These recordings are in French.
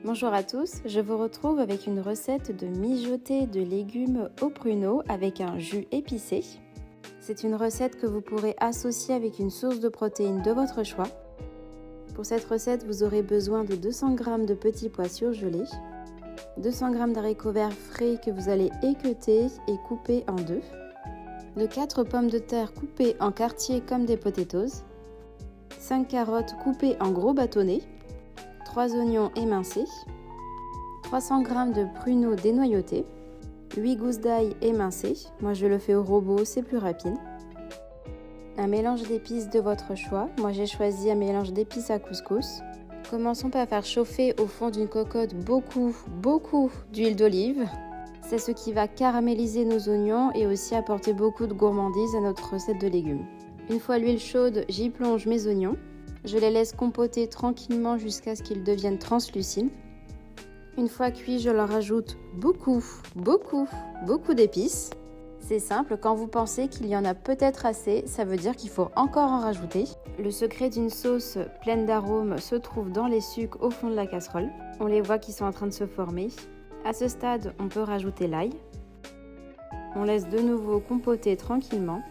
Bonjour à tous, je vous retrouve avec une recette de mijoté de légumes au pruneau avec un jus épicé. C'est une recette que vous pourrez associer avec une source de protéines de votre choix. Pour cette recette, vous aurez besoin de 200 g de petits pois surgelés, 200 g d'haricots verts frais que vous allez équeuter et couper en deux, de 4 pommes de terre coupées en quartiers comme des potatoes, 5 carottes coupées en gros bâtonnets, 3 oignons émincés, 300 g de pruneaux dénoyautés, 8 gousses d'ail émincées, moi je le fais au robot, c'est plus rapide, un mélange d'épices de votre choix, moi j'ai choisi un mélange d'épices à couscous. Commençons par faire chauffer au fond d'une cocotte beaucoup d'huile d'olive. C'est ce qui va caraméliser nos oignons et aussi apporter beaucoup de gourmandise à notre recette de légumes. Une fois l'huile chaude, j'y plonge mes oignons. Je les laisse compoter tranquillement jusqu'à ce qu'ils deviennent translucides. Une fois cuits, je leur ajoute beaucoup d'épices. C'est simple, quand vous pensez qu'il y en a peut-être assez, ça veut dire qu'il faut encore en rajouter. Le secret d'une sauce pleine d'arômes se trouve dans les sucs au fond de la casserole. On les voit qui sont en train de se former. À ce stade, on peut rajouter l'ail. On laisse de nouveau compoter tranquillement.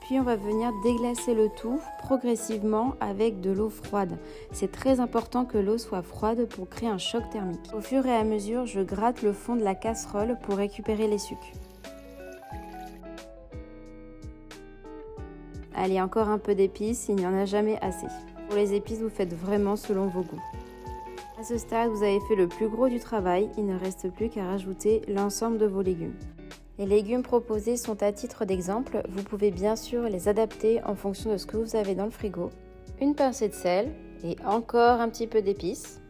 Puis on va venir déglacer le tout progressivement avec de l'eau froide. C'est très important que l'eau soit froide pour créer un choc thermique. Au fur et à mesure, je gratte le fond de la casserole pour récupérer les sucs. Allez, encore un peu d'épices, il n'y en a jamais assez. Pour les épices, vous faites vraiment selon vos goûts. À ce stade, vous avez fait le plus gros du travail, il ne reste plus qu'à rajouter l'ensemble de vos légumes. Les légumes proposés sont à titre d'exemple, vous pouvez bien sûr les adapter en fonction de ce que vous avez dans le frigo. Une pincée de sel et encore un petit peu d'épices.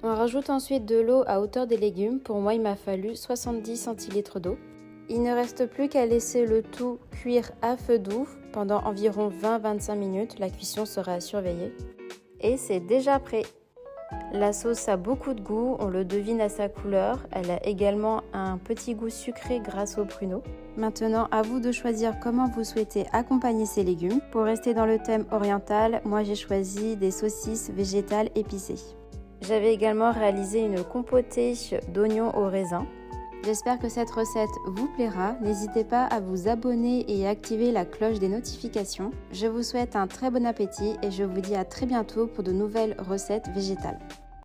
On rajoute ensuite de l'eau à hauteur des légumes, pour moi il m'a fallu 70 centilitres d'eau. Il ne reste plus qu'à laisser le tout cuire à feu doux pendant environ 20-25 minutes, la cuisson sera à surveiller. Et c'est déjà prêt! La sauce a beaucoup de goût, on le devine à sa couleur, elle a également un petit goût sucré grâce aux pruneaux. Maintenant, à vous de choisir comment vous souhaitez accompagner ces légumes. Pour rester dans le thème oriental, moi j'ai choisi des saucisses végétales épicées. J'avais également réalisé une compotée d'oignons au raisin. J'espère que cette recette vous plaira. N'hésitez pas à vous abonner et à activer la cloche des notifications. Je vous souhaite un très bon appétit et je vous dis à très bientôt pour de nouvelles recettes végétales.